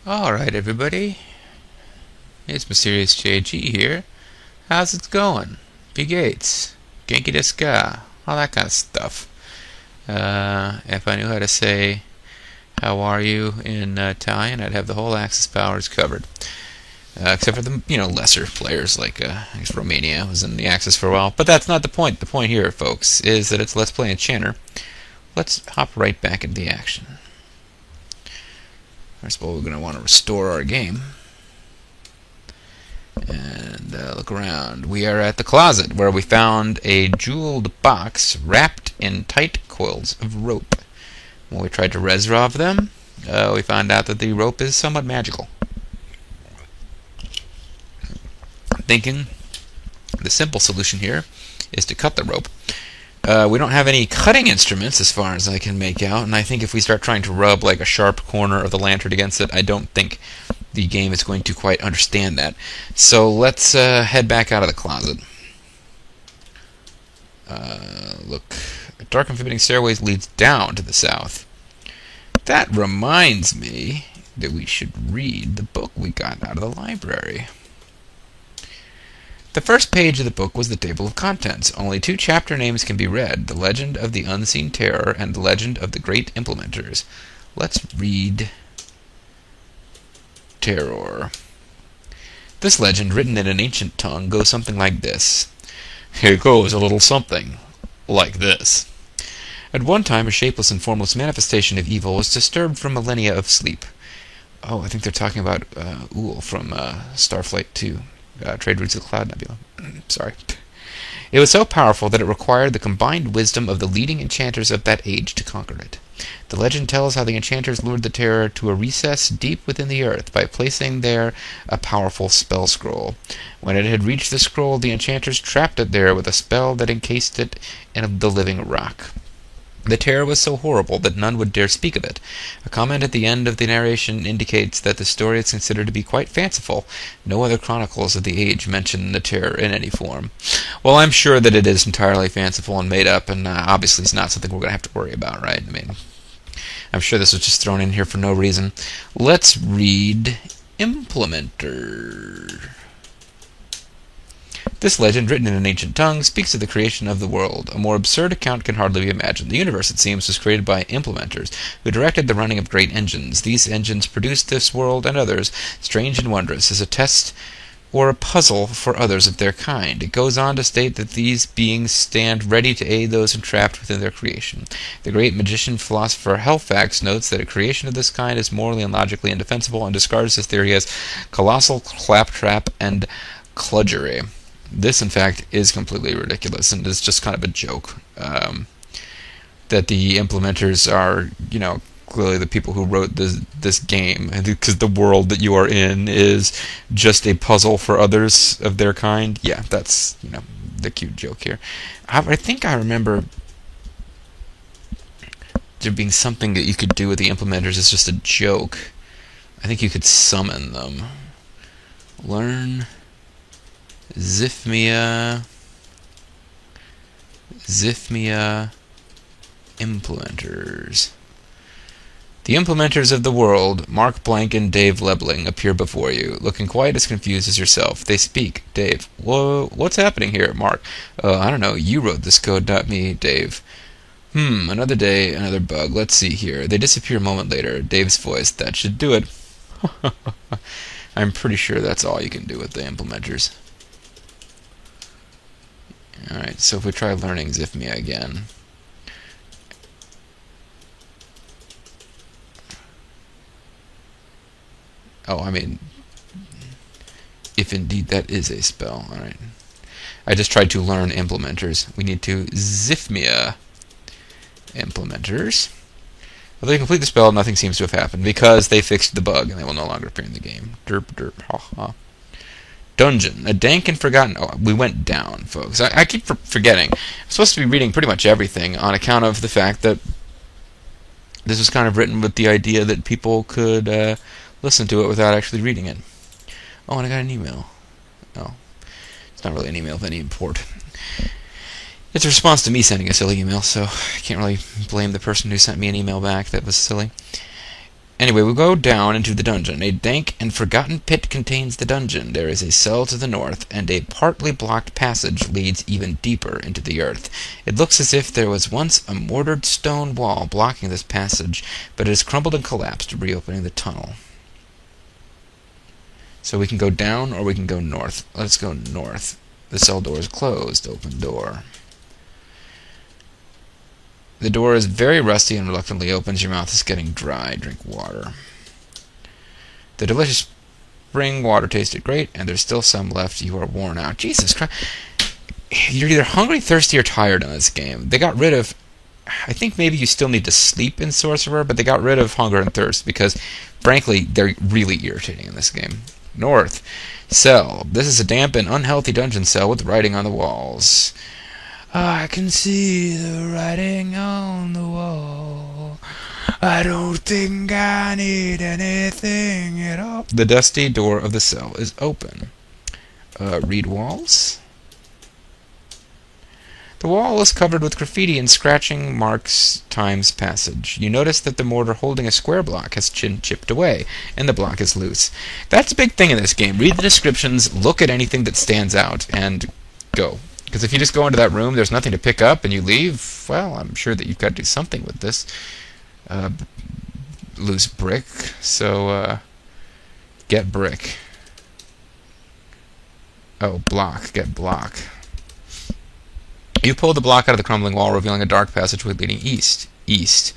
Alright everybody, it's Mysterious JG here. How's it going? P. Gates, Genki desu ka, all that kind of stuff. If I knew how to say how are you in Italian, I'd have the whole Axis powers covered. Except for the lesser players like I guess Romania was in the Axis for a while. But that's not the point. The point here, folks, is that it's Let's Play Enchanter. Let's hop right back into the action. First of all, we're going to want to restore our game. And look around. We are at the closet, where we found a jeweled box wrapped in tight coils of rope. When we tried to Resolve them, we found out that the rope is somewhat magical. I'm thinking the simple solution here is to cut the rope. We don't have any cutting instruments as far as I can make out, and I think if we start trying to rub like a sharp corner of the lantern against it, I don't think the game is going to quite understand that. So let's head back out of the closet. Look, a dark and forbidding stairway leads down to the south. That reminds me that we should read the book we got out of the library. The first page of the book was the table of contents. Only two chapter names can be read: The Legend of the Unseen Terror and The Legend of the Great Implementers. Let's read Terror. This legend, written in an ancient tongue, goes something like this. It goes a little something like this. At one time, a shapeless and formless manifestation of evil was disturbed from millennia of sleep. Oh, I think they're talking about Ull from Starflight 2. Trade Routes of the Cloud Nebula. Sorry. It was so powerful that it required the combined wisdom of the leading enchanters of that age to conquer it. The legend tells how the enchanters lured the terror to a recess deep within the earth by placing there a powerful spell scroll. When it had reached the scroll, the enchanters trapped it there with a spell that encased it in the living rock. The terror was so horrible that none would dare speak of it. A comment at the end of the narration indicates that the story is considered to be quite fanciful. No other chronicles of the age mention the terror in any form. Well, I'm sure that it is entirely fanciful and made up, and obviously it's not something we're going to have to worry about, right? I mean, I'm sure this was just thrown in here for no reason. Let's read Implementer. This legend, written in an ancient tongue, speaks of the creation of the world. A more absurd account can hardly be imagined. The universe, it seems, was created by implementers, who directed the running of great engines. These engines produced this world and others, strange and wondrous, as a test or a puzzle for others of their kind. It goes on to state that these beings stand ready to aid those entrapped within their creation. The great magician-philosopher Halifax notes that a creation of this kind is morally and logically indefensible, and discards this theory as colossal claptrap and kludgery. This, in fact, is completely ridiculous, and is just kind of a joke. That the implementers are, clearly the people who wrote this game, because the world that you are in is just a puzzle for others of their kind. Yeah, that's, the cute joke here. I think I remember there being something that you could do with the implementers as just a joke. I think you could summon them. Learn Zifmia Implementers. The implementers of the world, Mark Blank and Dave Lebling, appear before you, looking quite as confused as yourself. They speak. Dave: what's happening here? Mark: I don't know. You wrote this code, not me. Dave: another day, another bug. Let's see here. They disappear a moment later. Dave's voice: that should do it. I'm pretty sure that's all you can do with the implementers. Alright, so if we try learning Zifmia again. Oh, I mean, if indeed that is a spell. Alright. I just tried to learn implementers. We need to Zifmia implementers. Well, they complete the spell, nothing seems to have happened, because they fixed the bug, and they will no longer appear in the game. Derp, derp, ha, ha. Dungeon. A dank and forgotten... Oh, we went down, folks. I keep forgetting. I'm supposed to be reading pretty much everything on account of the fact that this was kind of written with the idea that people could listen to it without actually reading it. Oh, and I got an email. Oh. It's not really an email of any import. It's a response to me sending a silly email, so I can't really blame the person who sent me an email back that was silly. Anyway, we go down into the dungeon. A dank and forgotten pit contains the dungeon. There is a cell to the north, and a partly blocked passage leads even deeper into the earth. It looks as if there was once a mortared stone wall blocking this passage, but it has crumbled and collapsed, reopening the tunnel. So we can go down or we can go north. Let's go north. The cell door is closed. Open door. The door is very rusty and reluctantly opens. Your mouth is getting dry. Drink water. The delicious spring water tasted great, and there's still some left. You are worn out. Jesus Christ. You're either hungry, thirsty, or tired in this game. They got rid of... I think maybe you still need to sleep in Sorcerer, but they got rid of hunger and thirst because, frankly, they're really irritating in this game. North. Cell. This is a damp and unhealthy dungeon cell with writing on the walls. I can see the writing on the wall. I don't think I need anything at all. The dusty door of the cell is open. Read walls. The wall is covered with graffiti and scratching marks times passage. You notice that the mortar holding a square block has chipped away, and the block is loose. That's a big thing in this game. Read the descriptions, look at anything that stands out, and go. Because if you just go into that room, there's nothing to pick up, and you leave, well, I'm sure that you've got to do something with this loose brick. So, get brick. Oh, block. Get block. You pull the block out of the crumbling wall, revealing a dark passageway leading east.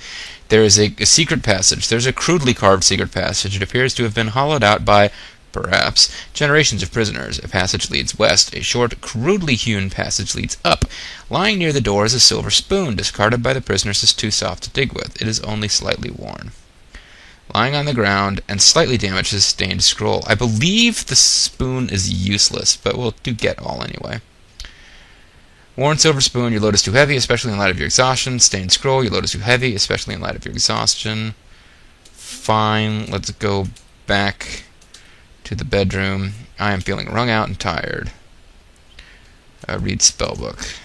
There is a secret passage. There's a crudely carved secret passage. It appears to have been hollowed out by... perhaps generations of prisoners. A passage leads west. A short, crudely hewn passage leads up. Lying near the door is a silver spoon, discarded by the prisoners as too soft to dig with. It is only slightly worn. Lying on the ground and slightly damaged is a stained scroll. I believe the spoon is useless, but we'll do get all anyway. Worn silver spoon, your load is too heavy, especially in light of your exhaustion. Stained scroll, your load is too heavy, especially in light of your exhaustion. Fine, let's go back to the bedroom. I am feeling wrung out and tired. Read spellbook.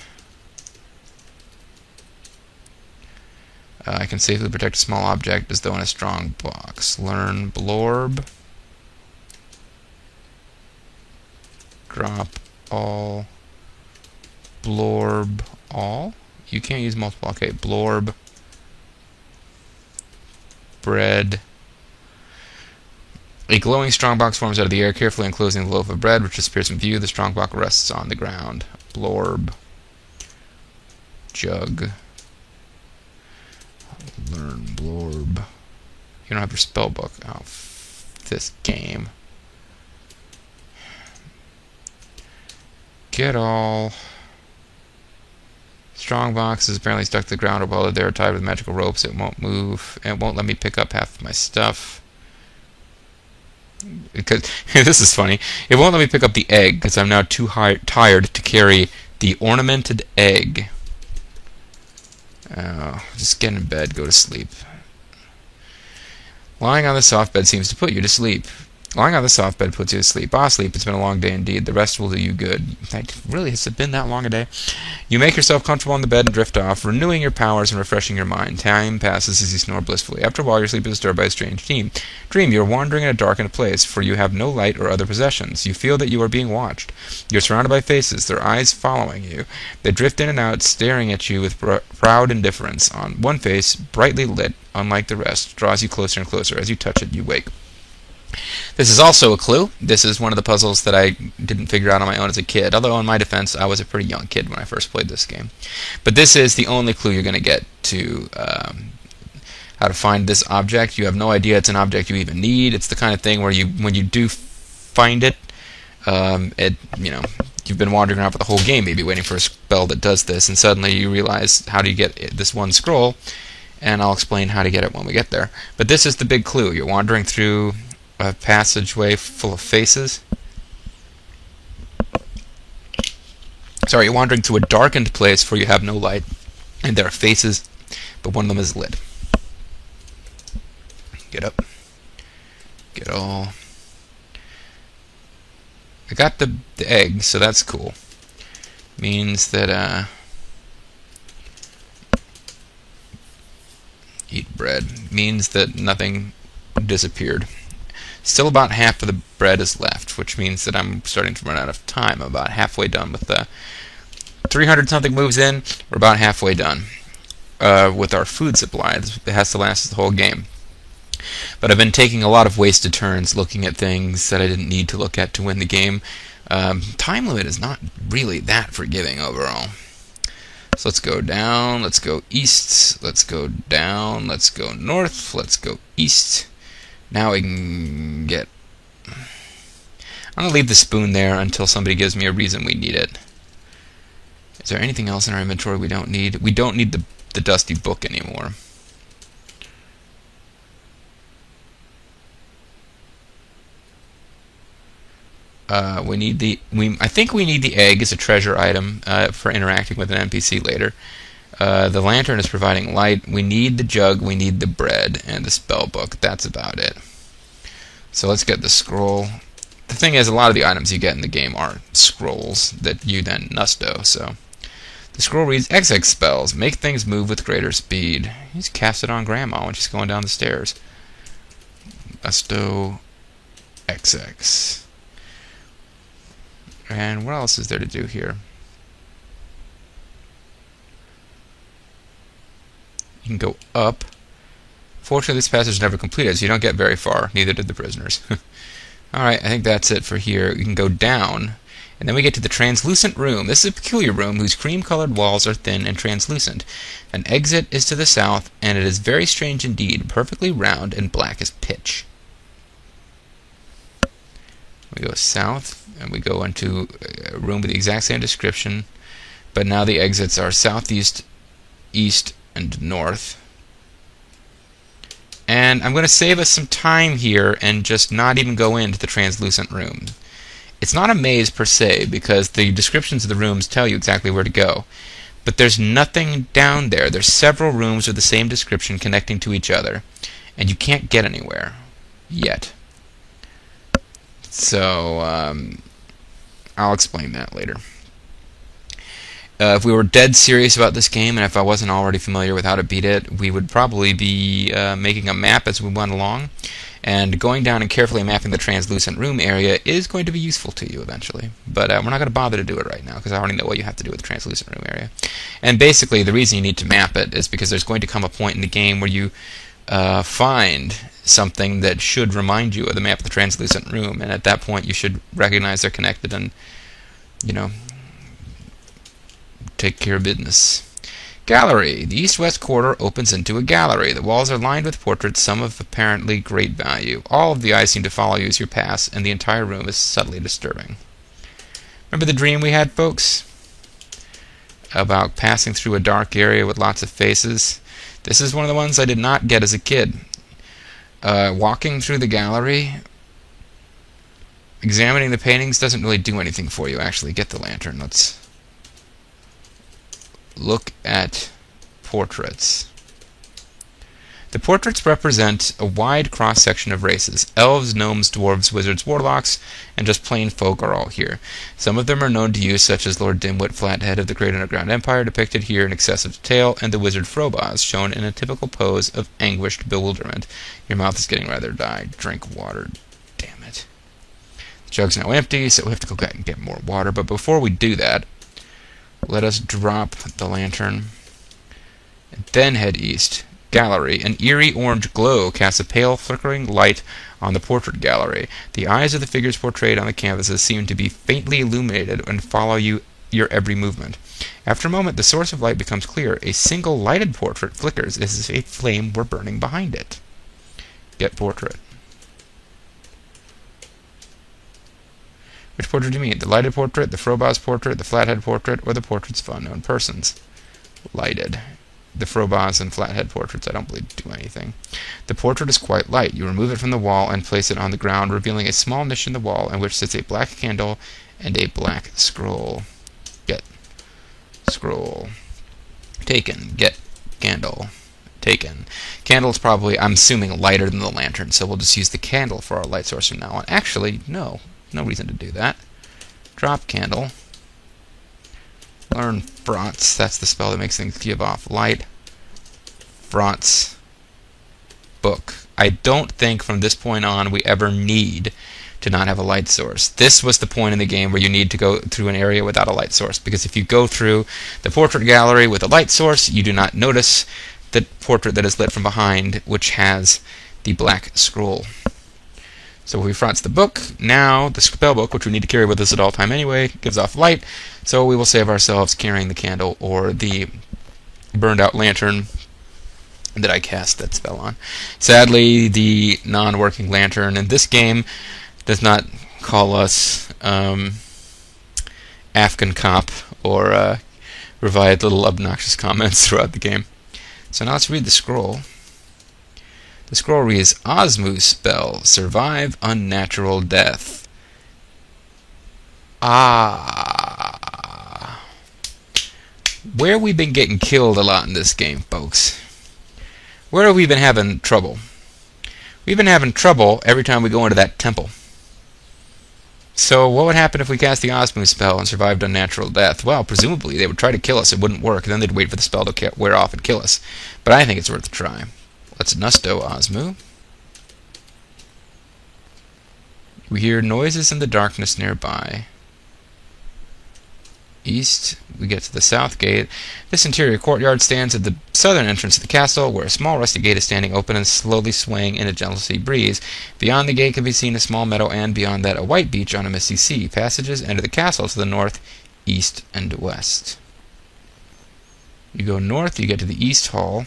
I can safely protect a small object as though in a strong box. Learn blorb. Drop all. Blorb all? You can't use multiple. Okay, blorb. Bread. A glowing strongbox forms out of the air, carefully enclosing the loaf of bread, which disappears from view. The strongbox rests on the ground. Blorb. Jug. Learn blorb. You don't have your spell book. Oh, this game. Get all. Strongbox is apparently stuck to the ground or welded there, tied with magical ropes. It won't move. It won't let me pick up half of my stuff. Because this is funny. It won't let me pick up the egg because I'm now too tired to carry the ornamented egg. Just get in bed, go to sleep. Lying on the soft bed seems to put you to sleep. Lying on the soft bed puts you to sleep. Ah, sleep, it's been a long day indeed. The rest will do you good. Really, has it been that long a day? You make yourself comfortable on the bed and drift off, renewing your powers and refreshing your mind. Time passes as you snore blissfully. After a while, your sleep is disturbed by a strange dream. You are wandering in a darkened place, for you have no light or other possessions. You feel that you are being watched. You are surrounded by faces, their eyes following you. They drift in and out, staring at you with proud indifference. On one face, brightly lit, unlike the rest, draws you closer and closer. As you touch it, you wake. This is also a clue. This is one of the puzzles that I didn't figure out on my own as a kid, although in my defense, I was a pretty young kid when I first played this game. But this is the only clue you're going to get to how to find this object. You have no idea it's an object you even need. It's the kind of thing where when you do find it, you've been wandering around for the whole game, maybe waiting for a spell that does this, and suddenly you realize how do you get this one scroll, and I'll explain how to get it when we get there. But this is the big clue. You're wandering through a passageway full of faces. Sorry, you're wandering through a darkened place where you have no light, and there are faces, but one of them is lit. Get up. Get all. I got the egg, so that's cool. Means that, eat bread. Means that nothing disappeared. Still about half of the bread is left, which means that I'm starting to run out of time. I'm about halfway done with the 300 something moves in. We're about halfway done with our food supply. It has to last us the whole game. But I've been taking a lot of wasted turns looking at things that I didn't need to look at to win the game. Time limit is not really that forgiving overall. So let's go down, let's go east, let's go down, let's go north, let's go east. Now we can get... I'm going to leave the spoon there until somebody gives me a reason we need it. Is there anything else in our inventory we don't need? We don't need the dusty book anymore. We need I think we need the egg as a treasure item for interacting with an NPC later. The lantern is providing light. We need the jug, we need the bread, and the spell book. That's about it. So let's get the scroll. The thing is, a lot of the items you get in the game are scrolls that you then nusto, so... The scroll reads, XX spells. Make things move with greater speed. He's cast it on Grandma when she's going down the stairs. Nusto XX. And what else is there to do here? You can go up. Fortunately, this passage is never completed, so you don't get very far. Neither did the prisoners. Alright, I think that's it for here. You can go down, and then we get to the translucent room. This is a peculiar room whose cream-colored walls are thin and translucent. An exit is to the south, and it is very strange indeed, perfectly round and black as pitch. We go south, and we go into a room with the exact same description, but now the exits are southeast, east, and north. And I'm going to save us some time here and just not even go into the translucent room. It's not a maze per se, because the descriptions of the rooms tell you exactly where to go. But there's nothing down there. There's several rooms with the same description connecting to each other, and you can't get anywhere yet. So, I'll explain that later. If we were dead serious about this game, and if I wasn't already familiar with how to beat it, we would probably be making a map as we went along, and going down and carefully mapping the translucent room area is going to be useful to you eventually. But we're not going to bother to do it right now, because I already know what you have to do with the translucent room area. And basically, the reason you need to map it is because there's going to come a point in the game where you find something that should remind you of the map of the translucent room, and at that point you should recognize they're connected and, you know, take care of business. Gallery. The east-west corridor opens into a gallery. The walls are lined with portraits, some of apparently great value. All of the eyes seem to follow you as you pass, and the entire room is subtly disturbing. Remember the dream we had, folks? About passing through a dark area with lots of faces? This is one of the ones I did not get as a kid. Walking through the gallery, examining the paintings doesn't really do anything for you, actually. Get the lantern. Let's look at portraits. The portraits represent a wide cross-section of races. Elves, gnomes, dwarves, wizards, warlocks, and just plain folk are all here. Some of them are known to you, such as Lord Dimwit, Flathead of the Great Underground Empire, depicted here in excessive detail, and the wizard Frobaz, shown in a typical pose of anguished bewilderment. Your mouth is getting rather dry. Drink water. Damn it. The jug's now empty, so we have to go back and get more water. But before we do that, let us drop the lantern, and then head east. Gallery. An eerie orange glow casts a pale, flickering light on the portrait gallery. The eyes of the figures portrayed on the canvases seem to be faintly illuminated and follow your every movement. After a moment, the source of light becomes clear. A single lighted portrait flickers as if a flame were burning behind it. Get portrait. Which portrait do you mean? The lighted portrait, the Frobaz portrait, the Flathead portrait, or the portraits of unknown persons? Lighted. The Frobaz and Flathead portraits, I don't believe, do anything. The portrait is quite light. You remove it from the wall and place it on the ground, revealing a small niche in the wall in which sits a black candle and a black scroll. Get scroll. Taken. Get candle. Taken. Candle's probably, I'm assuming, lighter than the lantern, so we'll just use the candle for our light source from now on. Actually, no. No reason to do that. Drop candle. Learn Frotz. That's the spell that makes things give off light. Frotz. Book. I don't think from this point on we ever need to not have a light source. This was the point in the game where you need to go through an area without a light source, because if you go through the portrait gallery with a light source, you do not notice the portrait that is lit from behind, which has the black scroll. So we fronts the book. Now the spell book, which we need to carry with us at all time anyway, gives off light, so we will save ourselves carrying the candle or the burned out lantern that I cast that spell on. Sadly, the non-working lantern in this game does not call us Afghan cop or provide little obnoxious comments throughout the game. So now let's read the scroll. The scroll reads, Osmu's spell, survive unnatural death. Ah. Where we been getting killed a lot in this game, folks? Where have we been having trouble? We've been having trouble every time we go into that temple. So what would happen if we cast the Osmu spell and survived unnatural death? Well, presumably they would try to kill us. It wouldn't work, and then they'd wait for the spell to wear off and kill us. But I think it's worth a try. Let's Nusto Osmu. We hear noises in the darkness nearby. East, we get to the south gate. This interior courtyard stands at the southern entrance of the castle, where a small rusty gate is standing open and slowly swaying in a gentle sea breeze. Beyond the gate can be seen a small meadow, and beyond that a white beach on a misty sea. Passages enter the castle to the north, east, and west. You go north, you get to the east hall.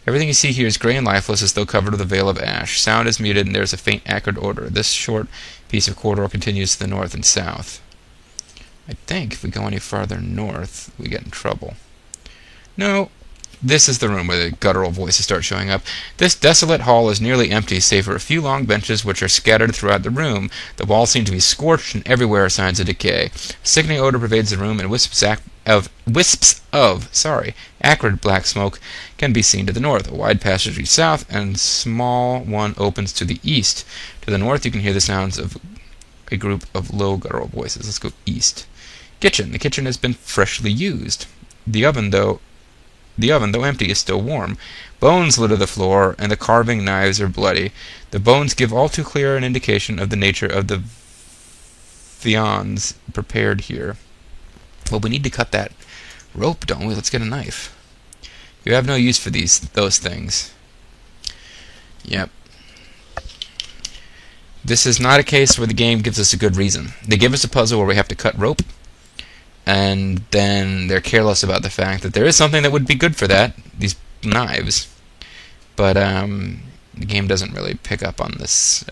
Everything you see here is gray and lifeless, as though covered with a veil of ash. Sound is muted, and there is a faint acrid odor. This short piece of corridor continues to the north and south. I think if we go any farther north, we get in trouble. No, this is the room where the guttural voices start showing up. This desolate hall is nearly empty, save for a few long benches which are scattered throughout the room. The walls seem to be scorched, and everywhere are signs of decay. A sickening odor pervades the room, and wisps of acrid black smoke can be seen to the north. A wide passage leads south, and a small one opens to the east. To the north, you can hear the sounds of a group of low guttural voices. Let's go east. Kitchen. The kitchen has been freshly used. The oven, though empty, is still warm. Bones litter the floor, and the carving knives are bloody. The bones give all too clear an indication of the nature of the viands prepared here. Well, we need to cut that rope, don't we? Let's get a knife. You have no use for those things. Yep. This is not a case where the game gives us a good reason. They give us a puzzle where we have to cut rope, and then they're careless about the fact that there is something that would be good for that, these knives. But the game doesn't really pick up on this.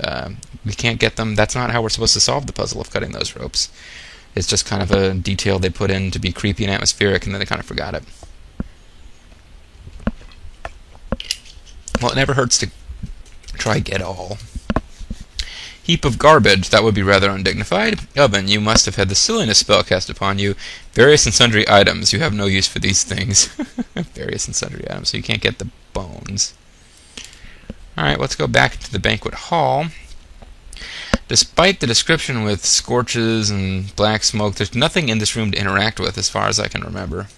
We can't get them. That's not how we're supposed to solve the puzzle of cutting those ropes. It's just kind of a detail they put in to be creepy and atmospheric, and then they kind of forgot it. Well, it never hurts to try get all. Heap of garbage, that would be rather undignified. Oven, you must have had the silliness spell cast upon you. Various and sundry items, you have no use for these things. Various and sundry items, so you can't get the bones. Alright, let's go back to the banquet hall. Despite the description with scorches and black smoke, there's nothing in this room to interact with as far as I can remember.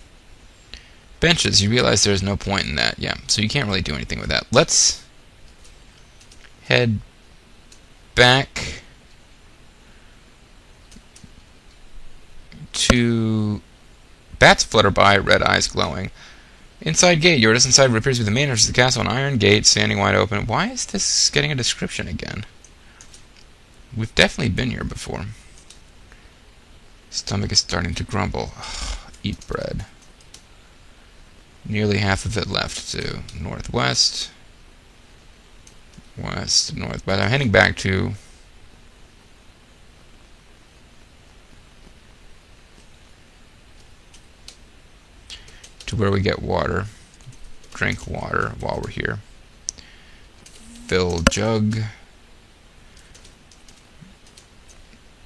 Benches, you realize there's no point in that, yeah, so you can't really do anything with that. Let's head back to bats flutter by, red eyes glowing. Inside gate, Yurtis inside appears to be the main entrance of the castle, an iron gate standing wide open. Why is this getting a description again? We've definitely been here before. Stomach is starting to grumble. Ugh, eat bread. Nearly half of it left to northwest. West, northwest. I'm heading back to where we get water. Drink water while we're here. Fill jug.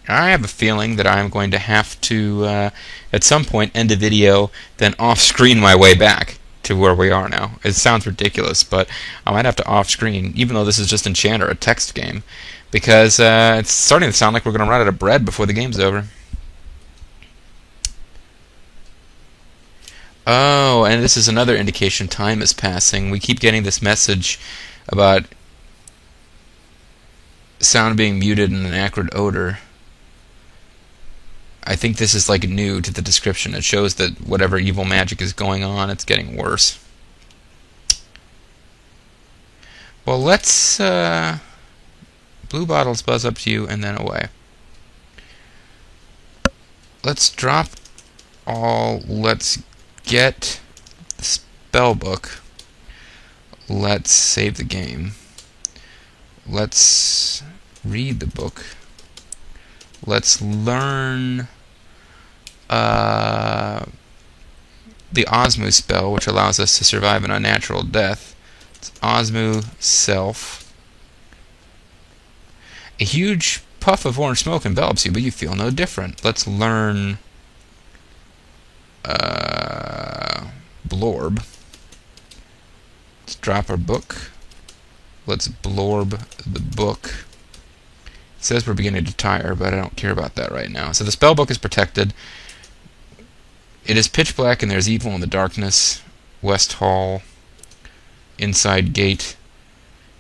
I have a feeling that I'm going to have to, at some point, end the video, then off-screen my way back to where we are now. It sounds ridiculous, but I might have to off-screen, even though this is just Enchanter, a text game, because it's starting to sound like we're going to run out of bread before the game's over. Oh, and this is another indication time is passing. We keep getting this message about sound being muted and an acrid odor. I think this is like new to the description. It shows that whatever evil magic is going on, it's getting worse. Well, let's blue bottles buzz up to you and then away. Let's drop all. Let's get the spell book. Let's save the game. Let's read the book. Let's learn the Osmu spell, which allows us to survive an unnatural death. It's Osmu Self. A huge puff of orange smoke envelops you, but you feel no different. Let's learn Blorb. Let's drop our book. Let's blorb the book. It says we're beginning to tire, but I don't care about that right now. So the spell book is protected. It is pitch black and there's evil in the darkness. West Hall. Inside gate.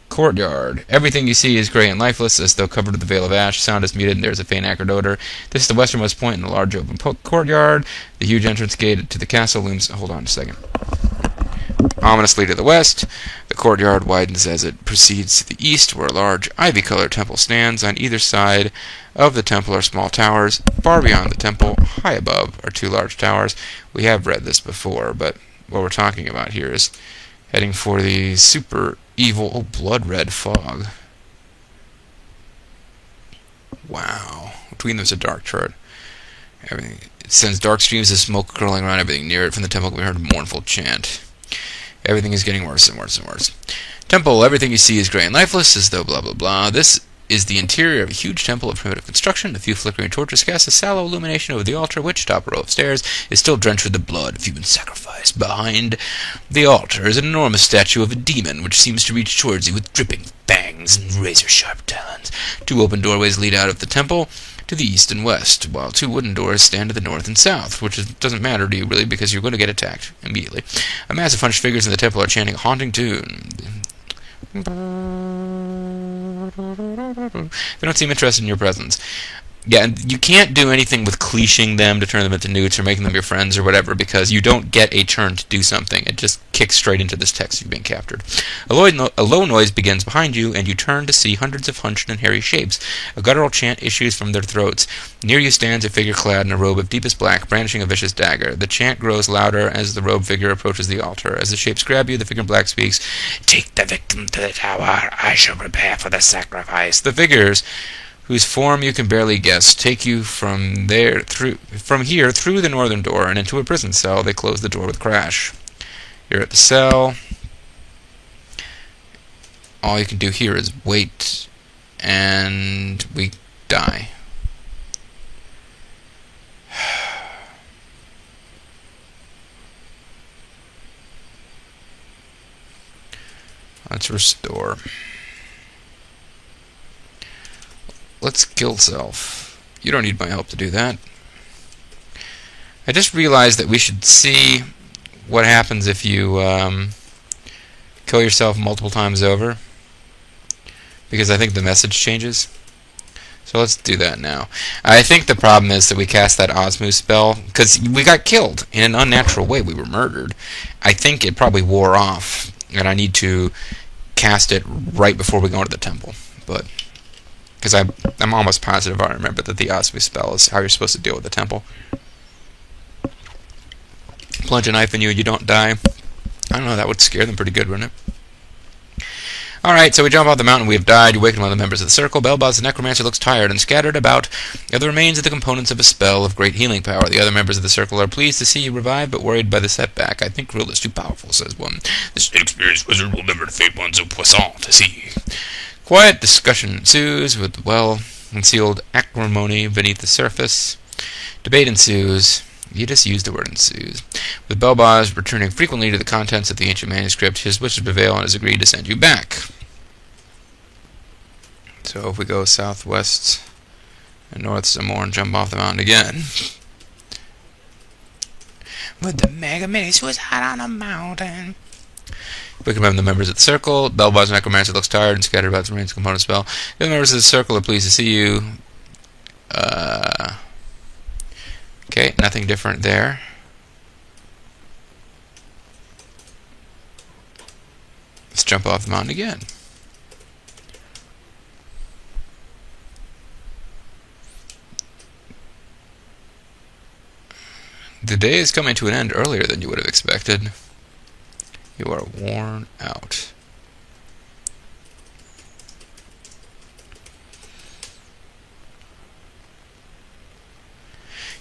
Courtyard. Everything you see is gray and lifeless, as though covered with a veil of ash. Sound is muted and there is a faint acrid odor. This is the westernmost point in the large open courtyard. The huge entrance gate to the castle looms... Hold on a second. Ominously to the west, the courtyard widens as it proceeds to the east, where a large ivy-colored temple stands. On either side of the temple are small towers. Far beyond the temple, high above, are two large towers. We have read this before, but what we're talking about here is heading for the super evil blood-red fog. Wow. Between them is a dark chart. Everything. It sends dark streams of smoke curling around everything near it. From the temple we heard a mournful chant. Everything is getting worse and worse and worse. Temple, everything you see is gray and lifeless, as though blah blah blah. This is the interior of a huge temple of primitive construction. A few flickering torches cast a sallow illumination over the altar, which, top row of stairs, is still drenched with the blood of human sacrifice. Behind the altar is an enormous statue of a demon, which seems to reach towards you with dripping fangs and razor-sharp talons. Two open doorways lead out of the temple to the east and west, while two wooden doors stand to the north and south, which doesn't matter to you, really, because you're going to get attacked immediately. A mass of hunched figures in the temple are chanting a haunting tune. They don't seem interested in your presence. Yeah, and you can't do anything with cleashing them to turn them into newts or making them your friends or whatever, because you don't get a turn to do something. It just kicks straight into this text you've been captured. A low noise begins behind you, and you turn to see hundreds of hunched and hairy shapes. A guttural chant issues from their throats. Near you stands a figure clad in a robe of deepest black, brandishing a vicious dagger. The chant grows louder as the robed figure approaches the altar. As the shapes grab you, the figure in black speaks, "Take the victim to the tower. I shall prepare for the sacrifice." The figures, whose form you can barely guess, take you from here through the northern door and into a prison cell. They close the door with a crash. You're at the cell. All you can do here is wait, and we die. Let's restore. Let's kill self. You don't need my help to do that. I just realized that we should see what happens if you kill yourself multiple times over, because I think the message changes. So let's do that now. I think the problem is that we cast that Osmu spell because we got killed in an unnatural way. We were murdered. I think it probably wore off, and I need to cast it right before we go into the temple. But because I'm almost positive I remember that the Osmu spell is how you're supposed to deal with the temple. Plunge a knife in you and you don't die. I don't know, that would scare them pretty good, wouldn't it? Alright, so we jump off the mountain. We have died. You awaken one of the members of the circle. Belbaz, the necromancer, looks tired and scattered about are the remains of the components of a spell of great healing power. The other members of the circle are pleased to see you revive, but worried by the setback. I think Rill is too powerful, says one. This inexperienced wizard will never defeat one so puissant to see. Quiet discussion ensues with well-concealed acrimony beneath the surface. Debate ensues. You just used the word ensues. With Belbaz returning frequently to the contents of the ancient manuscript, his wishes prevail and has agreed to send you back. So if we go southwest and north some more and jump off the mountain again. With the Mega Minis was hot on the mountain. We can remember the members of the circle. Bellboss Necromancer looks tired and scattered about the range component spell. The other members of the circle are pleased to see you. Okay, nothing different there. Let's jump off the mountain again. The day is coming to an end earlier than you would have expected. You are worn out.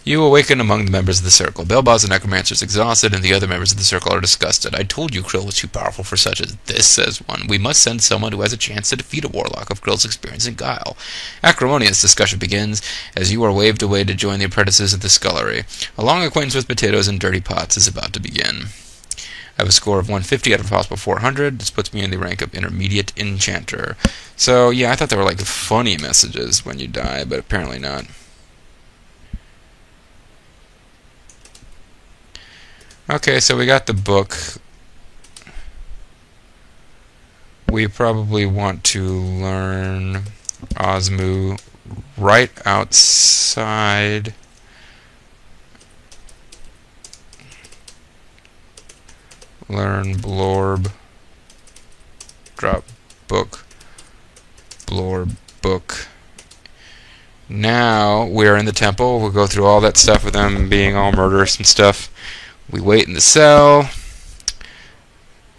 You awaken among the members of the circle. Bellboss the Necromancer is exhausted, and the other members of the circle are disgusted. I told you Krill was too powerful for such as this, says one. We must send someone who has a chance to defeat a warlock of Krill's experience and guile. Acrimonious discussion begins, as you are waved away to join the apprentices at the scullery. A long acquaintance with potatoes and dirty pots is about to begin. I have a score of 150 out of a possible 400. This puts me in the rank of intermediate enchanter. So, yeah, I thought there were, like, funny messages when you die, but apparently not. Okay, so we got the book. We probably want to learn Osmu right outside. Learn Blorb. Drop book. Blorb book. Now we're in the temple. We'll go through all that stuff with them being all murderous and stuff. We wait in the cell.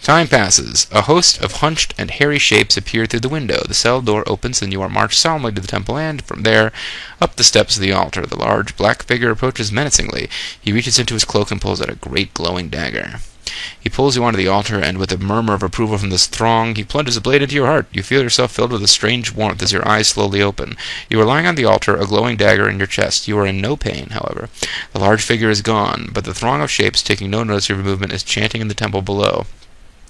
Time passes. A host of hunched and hairy shapes appear through the window. The cell door opens, and you are marched solemnly to the temple, and, from there, up the steps of the altar. The large black figure approaches menacingly. He reaches into his cloak and pulls out a great glowing dagger. He pulls you onto the altar, and with a murmur of approval from this throng, he plunges a blade into your heart. You feel yourself filled with a strange warmth as your eyes slowly open. You are lying on the altar, a glowing dagger in your chest. You are in no pain, however. The large figure is gone, but the throng of shapes, taking no notice of your movement, is chanting in the temple below.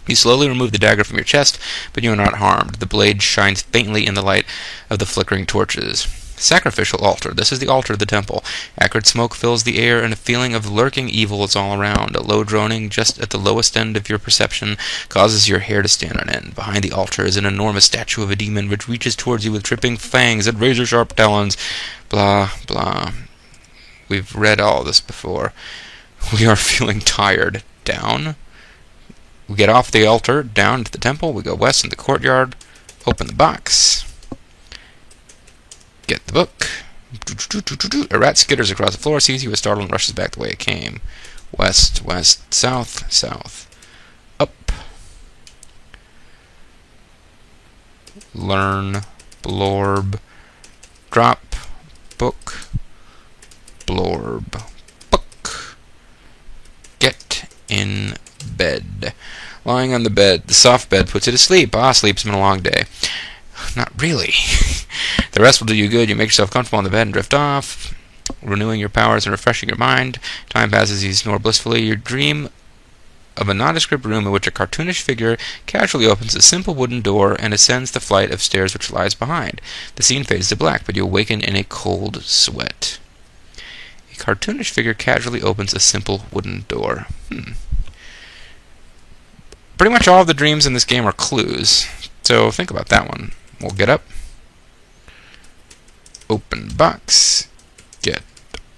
You slowly remove the dagger from your chest, but you are not harmed. The blade shines faintly in the light of the flickering torches. Sacrificial altar. This is the altar of the temple. Acrid smoke fills the air, and a feeling of lurking evil is all around. A low droning just at the lowest end of your perception causes your hair to stand on end. Behind the altar is an enormous statue of a demon which reaches towards you with dripping fangs and razor-sharp talons. Blah, blah. We've read all this before. We are feeling tired. Down. We get off the altar, down to the temple. We go west in the courtyard. Open the box. Get the book. A rat skitters across the floor, sees you as startled, and rushes back the way it came. West, west, south, south. Up. Learn. Blorb. Drop. Book. Blorb. Book. Get in bed. Lying on the bed. The soft bed puts you to sleep. Sleep's been a long day. Not really. The rest will do you good. You make yourself comfortable on the bed and drift off, renewing your powers and refreshing your mind. Time passes, you snore blissfully. You dream of a nondescript room in which a cartoonish figure casually opens a simple wooden door and ascends the flight of stairs which lies behind. The scene fades to black, but you awaken in a cold sweat. A cartoonish figure casually opens a simple wooden door. Pretty much all of the dreams in this game are clues, so think about that one. We'll get up. Open box. Get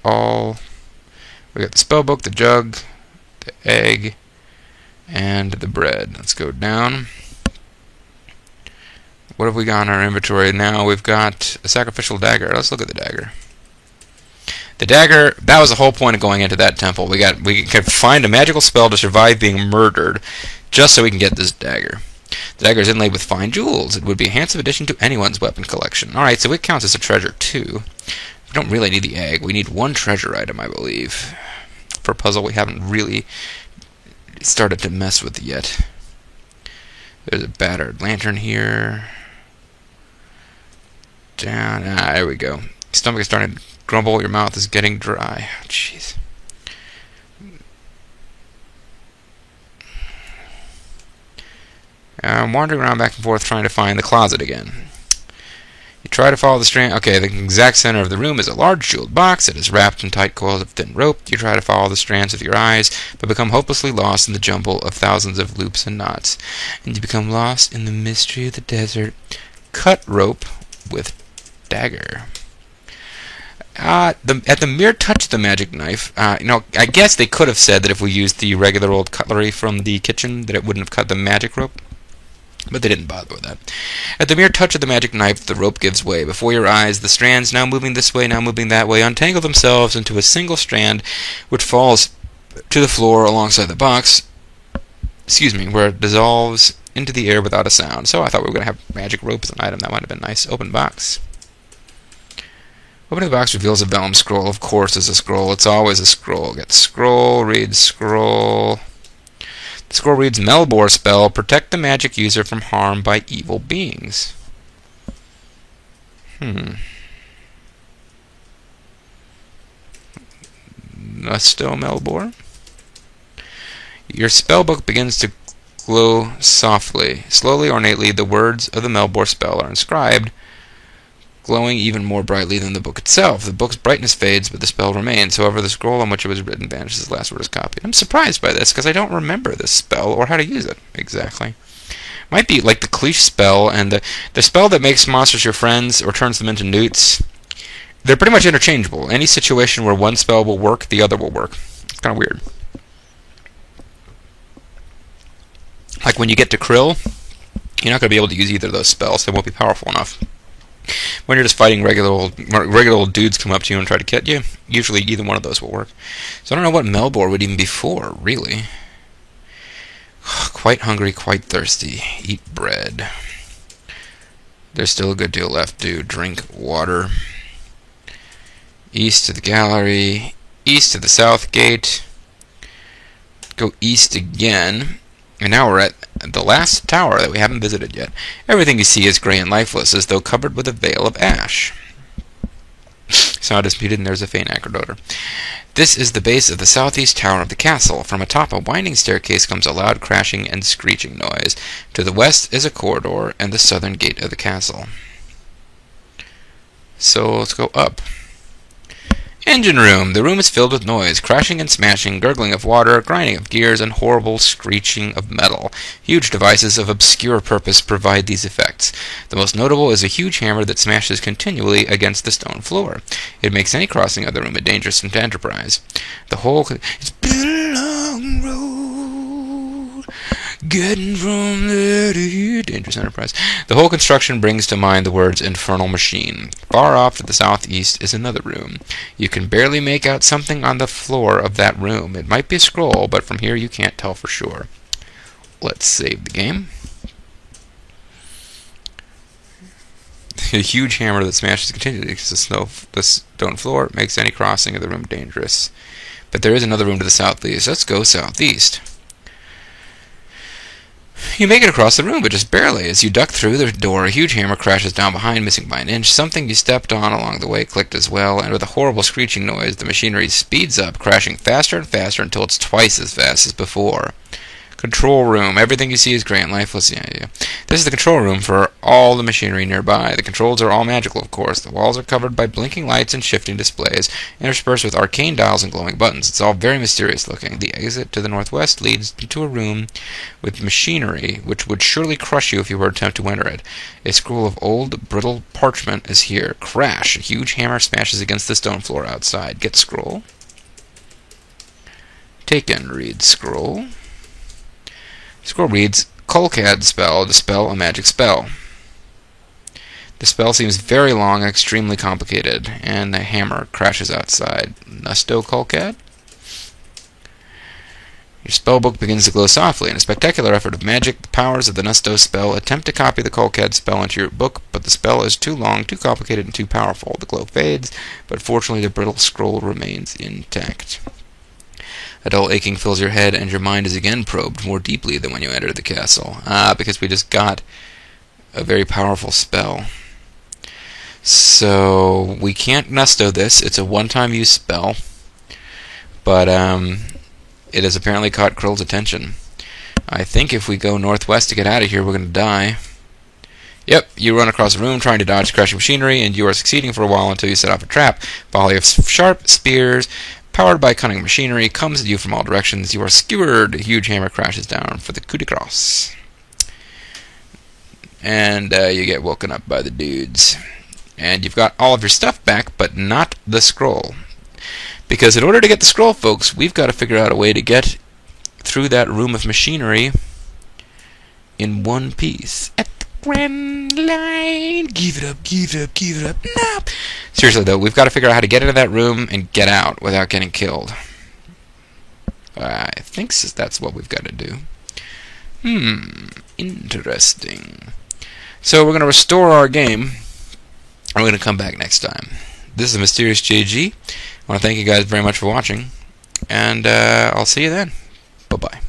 all. We got the spellbook, the jug, the egg, and the bread. Let's go down. What have we got in our inventory now? We've got a sacrificial dagger. Let's look at the dagger. The dagger, that was the whole point of going into that temple. We can find a magical spell to survive being murdered just so we can get this dagger. The dagger is inlaid with fine jewels. It would be a handsome addition to anyone's weapon collection. Alright, so it counts as a treasure, too. We don't really need the egg. We need one treasure item, I believe. For a puzzle we haven't really started to mess with yet. There's a battered lantern here. Down. There we go. Stomach is starting to grumble. Your mouth is getting dry. Jeez. I'm wandering around back and forth trying to find the closet again. You try to follow the strand. Okay, the exact center of the room is a large jeweled box. It is wrapped in tight coils of thin rope. You try to follow the strands with your eyes, but become hopelessly lost in the jumble of thousands of loops and knots. And you become lost in the mystery of the desert. Cut rope with dagger. At the mere touch of the magic knife, I guess they could have said that if we used the regular old cutlery from the kitchen, that it wouldn't have cut the magic rope. But they didn't bother with that. At the mere touch of the magic knife, the rope gives way. Before your eyes, the strands, now moving this way, now moving that way, untangle themselves into a single strand, which falls to the floor alongside the box, where it dissolves into the air without a sound. So I thought we were going to have magic rope as an item. That might have been nice. Open box. Opening the box reveals a vellum scroll. Of course it's a scroll. It's always a scroll. Get scroll, read scroll. The scroll reads, Melbor spell, protect the magic user from harm by evil beings. Nusto Melbor? Your spellbook begins to glow softly. Slowly, ornately, the words of the Melbor spell are inscribed, glowing even more brightly than the book itself. The book's brightness fades, but the spell remains. However, the scroll on which it was written vanishes. The last word is copied. I'm surprised by this, because I don't remember this spell, or how to use it, exactly. Might be like the Cleash spell, and the spell that makes monsters your friends, or turns them into newts. They're pretty much interchangeable. Any situation where one spell will work, the other will work. It's kind of weird. Like when you get to Krill, you're not going to be able to use either of those spells. They won't be powerful enough. When you're just fighting regular old dudes come up to you and try to get you, usually either one of those will work. So I don't know what Melbor would even be for, really. Quite hungry, quite thirsty. Eat bread. There's still a good deal left to drink water. East to the gallery. East to the south gate. Go east again. And now we're at the last tower that we haven't visited yet. Everything you see is gray and lifeless, as though covered with a veil of ash. Sound is muted, and there's a faint acrid odor. This is the base of the southeast tower of the castle. From atop a winding staircase comes a loud crashing and screeching noise. To the west is a corridor and the southern gate of the castle. So let's go up. Engine room. The room is filled with noise, crashing and smashing, gurgling of water, grinding of gears, and horrible screeching of metal. Huge devices of obscure purpose provide these effects. The most notable is a huge hammer that smashes continually against the stone floor. It makes any crossing of the room a dangerous enterprise. It's been a long road, getting from there to here. Dangerous enterprise. The whole construction brings to mind the words infernal machine. Far off to the southeast is another room. You can barely make out something on the floor of that room. It might be a scroll, but from here you can't tell for sure. Let's save the game. A huge hammer that smashes continually against the stone floor makes any crossing of the room dangerous. But there is another room to the southeast. Let's go southeast. You make it across the room, but just barely. As you duck through the door, a huge hammer crashes down behind, missing by an inch. Something you stepped on along the way clicked as well, and with a horrible screeching noise, the machinery speeds up, crashing faster and faster until it's twice as fast as before. Control room. Everything you see is gray and lifeless. Yeah. This is the control room for all the machinery nearby. The controls are all magical, of course. The walls are covered by blinking lights and shifting displays, interspersed with arcane dials and glowing buttons. It's all very mysterious looking. The exit to the northwest leads into a room with machinery which would surely crush you if you were to attempt to enter it. A scroll of old, brittle parchment is here. Crash! A huge hammer smashes against the stone floor outside. Get scroll. Take and read scroll. Scroll reads, Kolkad spell, dispel a magic spell. The spell seems very long and extremely complicated, and the hammer crashes outside. Nusto Kolkad? Your spellbook begins to glow softly. In a spectacular effort of magic, the powers of the Nusto spell attempt to copy the Kolkad spell into your book, but the spell is too long, too complicated, and too powerful. The glow fades, but fortunately the brittle scroll remains intact. A dull aching fills your head, and your mind is again probed more deeply than when you entered the castle. Because we just got a very powerful spell. So, we can't Nusto this. It's a one-time use spell. But, it has apparently caught Krill's attention. I think if we go northwest to get out of here, we're going to die. Yep, you run across a room trying to dodge crashing machinery, and you are succeeding for a while until you set off a trap. A volley of sharp spears, powered by cunning machinery, comes at you from all directions. You are skewered. A huge hammer crashes down for the coup de grace. And you get woken up by the dudes. And you've got all of your stuff back, but not the scroll. Because in order to get the scroll, folks, we've got to figure out a way to get through that room of machinery in one piece. At the grand line. Give it up, give it up, give it up. No. Seriously, though, we've got to figure out how to get into that room and get out without getting killed. I think that's what we've got to do. Interesting. So we're going to restore our game, and we're going to come back next time. This is Mysterious JG. I want to thank you guys very much for watching, and I'll see you then. Bye-bye.